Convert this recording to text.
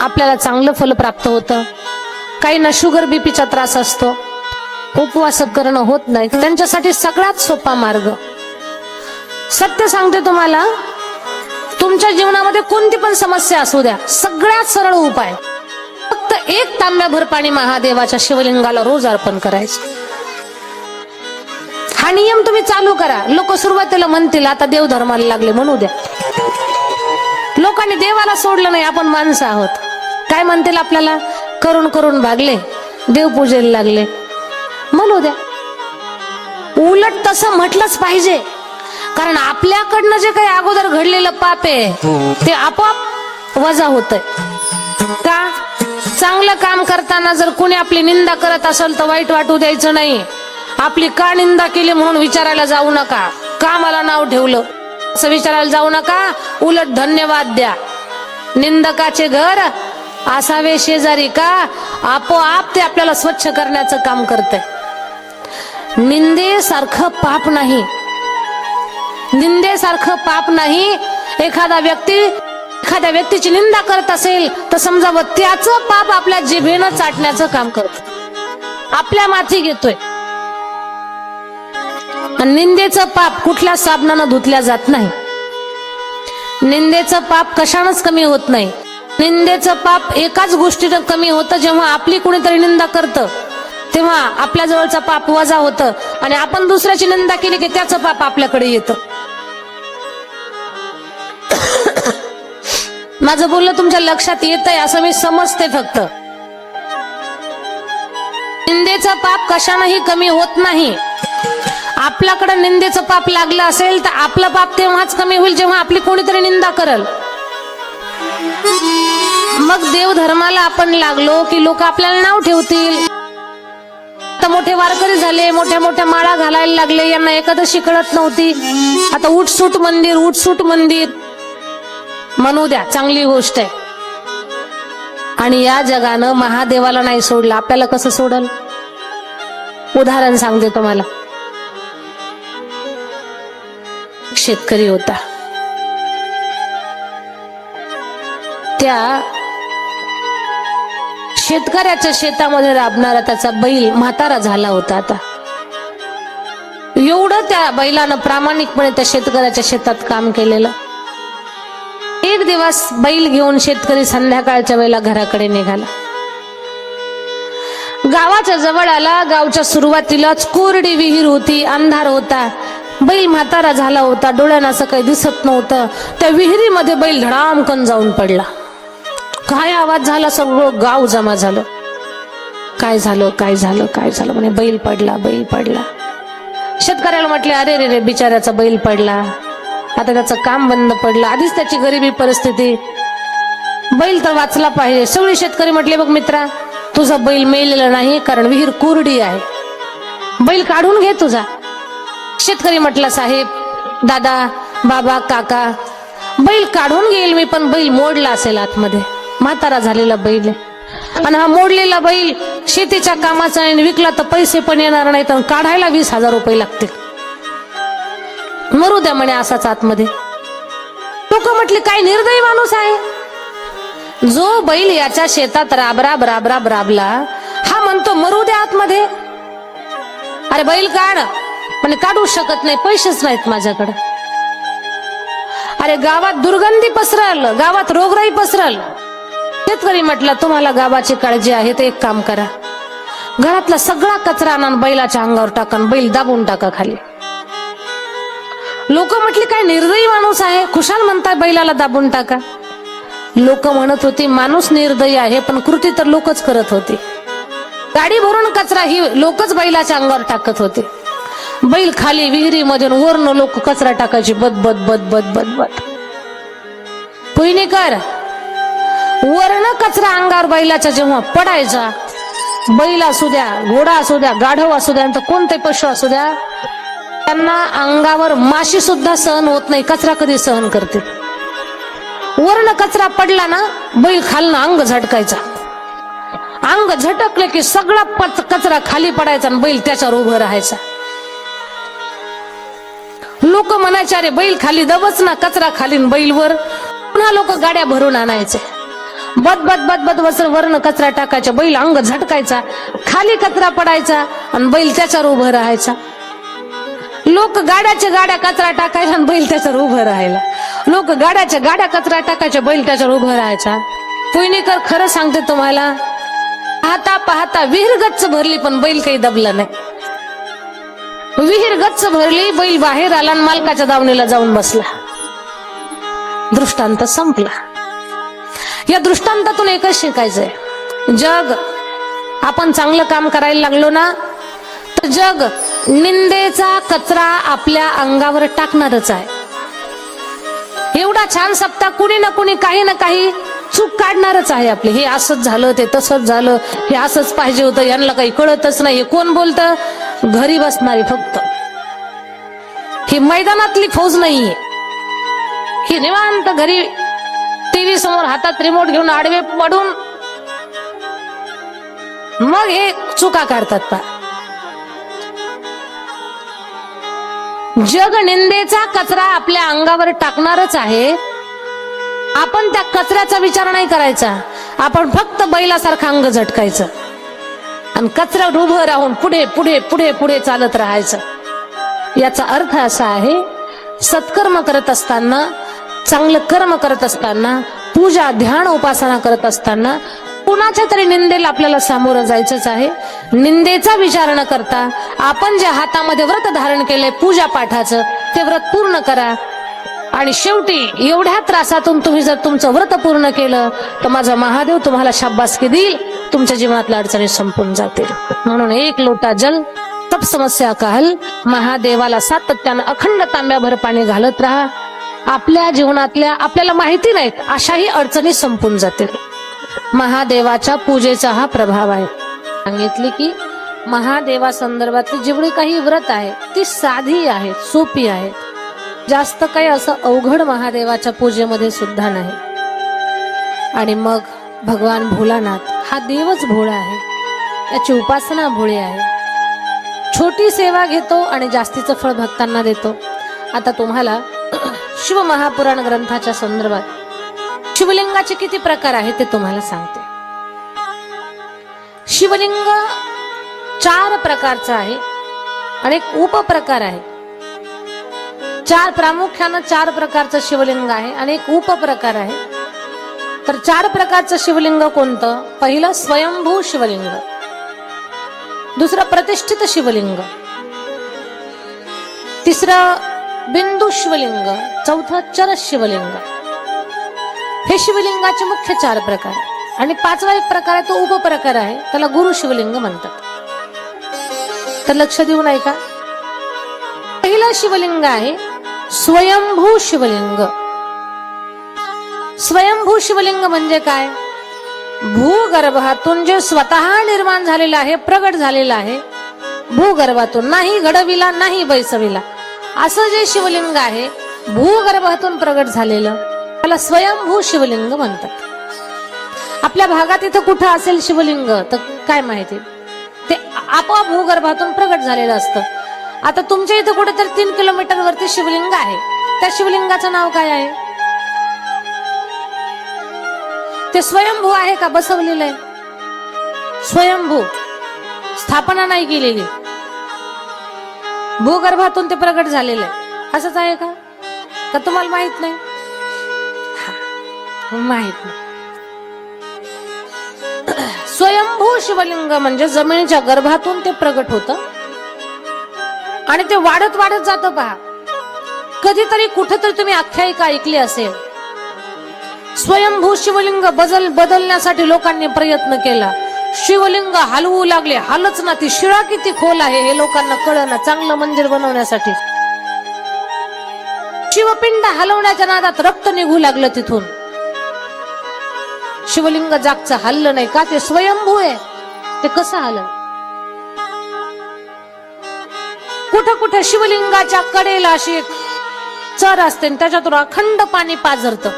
आपल्याला चांगलं फल प्राप्त होतं. काहींना शुगर बीपीचा त्रास असतो, उपवास करणं होत नाही, त्यांच्यासाठी सगळ्यात सोपा मार्ग, सत्य सांगते तुम्हाला, तुमच्या जीवनामध्ये कोणती पण समस्या असू द्या, सगळ्यात सरळ उपाय फक्त 1 तांब्याभर पाणी महादेवाच्या शिवलिंगाला रोज अर्पण करायचं. हा नियम तुम्ही चालू करा. लोक सुरुवातीला म्हणतील आता देव धर्माला लागले, म्हणू द्या. लोकांनी देवाला सोडलं नाही, आपण माणसं आहोत. काय म्हणतील आपल्याला, करून करून भागले, देव पूजेला लागले, म्हणू द्या. उलट तसं म्हटलंच पाहिजे, कारण आपल्याकडनं जे काही अगोदर घडलेलं पाप आहे ते आपोआप वजा होतंय. का, चांगलं काम करताना जर कोणी आपली निंदा करत असेल तर वाईट वाटू द्यायचं नाही. आपली का निंदा केली म्हणून विचारायला जाऊ नका, का मला नाव ठेवलं असं विचारायला जाऊ नका. उलट धन्यवाद द्या. निंदकाचे घर असावे शेजारी का, आपोआप ते आपल्याला स्वच्छ करण्याचं काम करते. निंदेसारखं पाप नाही, निंदेसारखं पाप नाही. एखाद्या व्यक्तीची निंदा करत असेल तर समजावं त्याचं पाप आपल्या जिभेनं चाटण्याचं काम करत, आपल्या माथी घेतोय. निंदेचं पाप कुठल्या साबणानं धुतल्या जात नाही. निंदेचं पाप कशानंच कमी होत नाही. निंदेचं पाप एकाच गोष्टीनं कमी होतं, जेव्हा आपली कुणीतरी निंदा करतं तेव्हा आपल्या जवळचा पाप वजा होतं, आणि आपण दुसऱ्याची निंदा केली की त्याचं पाप आपल्याकडे येतं. माझं बोलणं तुमच्या लक्षात येतंय असं मी समजते. फक्त निंदेचं पाप कशानंही कमी होत नाही. आपल्याकडे निंदेचं पाप लागलं असेल तर आपलं पाप तेव्हाच कमी होईल जेव्हा आपली कोणीतरी निंदा करल. मग देव धर्माला आपण लागलो की लोक आपल्याला नाव ठेवतील. आता मोठे वारकरी झाले, मोठ्या मोठ्या माळा घालायला लागले, यांना एकादशी कळत नव्हती, आता उठसूट मंदिर, उठसूट मंदिर, म्हणू द्या, चांगली गोष्ट आहे. आणि या जगानं महादेवाला नाही सोडलं, आपल्याला कसं सोडल. उदाहरण सांगते तुम्हाला. शेतकरी होता, त्या शेतकऱ्याच्या शेतामध्ये राबणारा त्याचा बैल म्हातारा झाला होता. आता एवढं त्या बैलानं प्रामाणिकपणे त्या शेतकऱ्याच्या शेतात काम केलेलं. एक दिवस बैल घेऊन शेतकरी संध्याकाळच्या वेळेला घराकडे निघाला. गावाच्या जवळ आला. गावच्या सुरुवातीलाच कोरडी विहीर होती, अंधार होता. बैल म्हातारा झाला होता, डोळ्यांना असं काही दिसत नव्हतं. त्या विहिरीमध्ये बैल धडामकन जाऊन पडला. काय आवाज झाला, सगळं गाव जमा झालं. काय झालं, काय झालं, काय झालं म्हणे, बैल पडला, बैल पडला. शेतकऱ्याला म्हटले, अरे रे रे, बिचाऱ्याचा बैल पडला, आता त्याचं काम बंद पडलं, आधीच त्याची गरिबी परिस्थिती, बैल तर वाचला पाहिजे. सगळे शेतकरी म्हटले, बघ मित्रा, तुझा बैल मेलेला नाही, कारण विहीर कोरडी आहे, बैल काढून घे तुझा. शेतकरी म्हटला, साहेब, दादा, बाबा, काका, बैल काढून घेईल मी, पण बैल मोडला असेल आतमध्ये, म्हातारा झालेला बैल आहे, आणि हा मोडलेला बैल शेतीच्या कामाचा आहे, विकला तर पैसे पण येणार नाही, तर काढायला 20,000 रुपये लागतील, मरू द्या म्हणे असाच आतमध्ये. लोक म्हटले, काय निर्दयी माणूस आहे, जो बैल याच्या शेतात राब राबला, हा म्हणतो मरू द्या आतमध्ये. अरे बैल काढ म्हणे, काढू शकत नाही, पैसेच नाहीत माझ्याकडे. अरे गावात दुर्गंधी पसरल, गावात रोगराई पसरल. शेतकरी म्हटला, तुम्हाला गावाची काळजी आहे तर एक काम करा, घरातला सगळा कचरा आणून बैलाच्या अंगावर टाका, बैल दाबून टाका खाली. लोक म्हटले, काय निर्दयी माणूस आहे, खुशाल म्हणताय बैलाला दाबून टाका. लोक म्हणत होती, माणूस निर्दयी आहे, पण कृती तर लोकच करत होती. गाडी भरून कचरा ही लोकच बैलाच्या अंगावर टाकत होते. बैल खाली विहिरीमध्ये, वरनं लोक कचरा टाकायची, बद बद बद बद बद बद. पुईनेकर, वरनं कचरा अंगावर बैलाच्या जेव्हा पडायचा, बैल असू द्या, घोडा असू द्या, गाढव असू द्या, कोणते पशु असू द्या, त्यांना अंगावर माशी सुद्धा सहन होत नाही, कचरा कधी सहन करते. वरनं कचरा पडला ना, बैल खालनं अंग झटकायचा, अंग झटकले की सगळा कचरा खाली पडायचा आणि बैल त्याच्यावर उभं राहायचा. लोक म्हणायचे, अरे बैल खाली दबच ना, कचरा खाली बैलवर. पुन्हा लोक गाड्या भरून आणायचे. बद बद बद बद वरण कचरा टाकायचा, बैल अंग झटकायचा, खाली कचरा पडायचा आणि बैल त्याच्यावर उभं राहायचा. लोक गाड्याच्या गाड्या कचरा टाकायचा आणि बैल त्याच्यावर उभं राहायला. लोक गाड्याच्या गाड्या कचरा टाकायच्या, बैल त्याच्यावर उभं राहायचा. पुणेकर खरं सांगते तुम्हाला, पाहता पाहता विहीर गच्च भरली पण बैल काही दबला नाही. विहीर गच्च भरली, बैल बाहेर आला आणि मालकाच्या दावणीला जाऊन बसला. दृष्टांत संपला. या दृष्टांतातून एकच शिकायचंय, जग आपण चांगलं काम करायला लागलो ना तर जग निंदेचा कचरा आपल्या अंगावर टाकणारच आहे. एवढा छान सप्ताह कुणी ना कुणी काही ना काही चूक काढणारच आहे आपली. हे असंच झालं, ते तसंच झालं, हे असंच पाहिजे होतं, यांना काही कळतच नाही. कोण बोलतं? घरी बसणारी फक्त. ही मैदानातली फौज नाहीये. ही निवांत घरी टीव्ही समोर हातात रिमोट घेऊन आडवे पडून मग हे चुका काढतात. पा जग निंदेचा कचरा आपल्या अंगावर टाकणारच आहे. आपण त्या कचऱ्याचा विचार नाही करायचा. आपण फक्त बैलासारखं अंग झटकायचं आणि कचऱ्यावर उभं राहून पुढे पुढे पुढे पुढे चालत राहायचं. याचा अर्थ असा आहे, सत्कर्म करत असताना, चांगलं कर्म करत असताना, पूजा ध्यान उपासना करत असताना कुणाच्या तरी निंदेला आपल्याला सामोरं जायचंच आहे. निंदेचा विचार न करता आपण जे हातामध्ये व्रत धारण केलंय पूजा पाठाचं, ते व्रत पूर्ण करा. आणि शेवटी एवढ्या त्रासातून तुम्ही जर तुमचं व्रत पूर्ण केलं तर माझा महादेव तुम्हाला शाबासकी देईल, तुमच्या जीवनातल्या अडचणी संपून जातील. म्हणून एक लोटा जल सब समस्या का हल. महादेवाला सातत्यानं अखंड तांब्याभर पाणी घालत राहा. आपल्या जीवनातल्या आपल्याला माहिती नाहीत अशाही अडचणी संपून जातील. महादेवाच्या पूजेचा हा प्रभाव आहे. सांगितले की महादेवा संदर्भातली जेवढी काही व्रत आहे ती साधी आहे, सोपी आहे. जास्त काही असं अवघड महादेवाच्या पूजेमध्ये सुद्धा नाही. आणि मग भगवान भोलानाथ हा देवच भोळा आहे, याची उपासना भोळी आहे. छोटी सेवा घेतो आणि जास्तीचं फळ भक्तांना देतो. आता तुम्हाला शिव महापुराण ग्रंथाच्या संदर्भात शिवलिंगाचे किती प्रकार आहेत ते तुम्हाला सांगते. शिवलिंग 4 प्रकारचं आहे आणि एक उपप्रकार आहे. प्रामुख्यानं 4 प्रकारचं शिवलिंग आहे आणि एक उपप्रकार आहे. तर 4 प्रकारचं शिवलिंग कोणतं? पहिलं स्वयंभू शिवलिंग, दुसरं प्रतिष्ठित शिवलिंग, तिसरं बिंदू शिवलिंग, चौथं चरस शिवलिंग. हे शिवलिंगाचे मुख्य 4 प्रकार. आणि 5वा एक प्रकार आहे तो उपप्रकार आहे, त्याला गुरु शिवलिंग म्हणतात. तर लक्ष देऊन ऐका. पहिलं शिवलिंग आहे स्वयंभू शिवलिंग. स्वयंभू शिवलिंग म्हणजे काय? भूगर्भातून जे स्वतः निर्माण झालेलं आहे, प्रगट झालेलं आहे भूगर्भातून, नाही घडविला नाही बैसविला, असं जे शिवलिंग आहे भूगर्भातून प्रगट झालेलं, त्याला स्वयंभू शिवलिंग म्हणतात. आपल्या भागात इथं कुठं असेल शिवलिंग तर काय माहिती, ते आपोआप भूगर्भातून प्रगट झालेलं असतं. आता तुमच्या इथं कुठेतरी 3 किलोमीटर वरती शिवलिंग आहे, त्या शिवलिंगाचं नाव काय आहे? ते स्वयंभू आहे का बसवलेलं आहे? स्वयंभू, स्थापना नाही केलेली, भूगर्भातून ते प्रगट झालेलं आहे. असंच आहे का? का तुम्हाला माहित नाही? माहित नाही. स्वयंभू शिवलिंग म्हणजे जमिनीच्या गर्भातून ते प्रगट होतं आणि ते वाढत वाढत जातं. पहा, कधीतरी कुठेतरी तुम्ही आख्यायिका ऐकली असेल, स्वयंभू शिवलिंग बदलण्यासाठी लोकांनी प्रयत्न केला, शिवलिंग हलवू लागले, हालच ना, ती शिळा किती खोल आहे हे लोकांना कळना. चांगलं मंदिर बनवण्यासाठी शिवपिंड हलवण्याच्या नादात रक्त निघू लागलं तिथून. शिवलिंग जागचं हललं नाही का? ते स्वयंभू आहे. ते कसं हललं? कुठं कुठं शिवलिंगाच्या कडेला अशी एक चर असते, त्याच्यातून अखंड पाणी पाझरतं.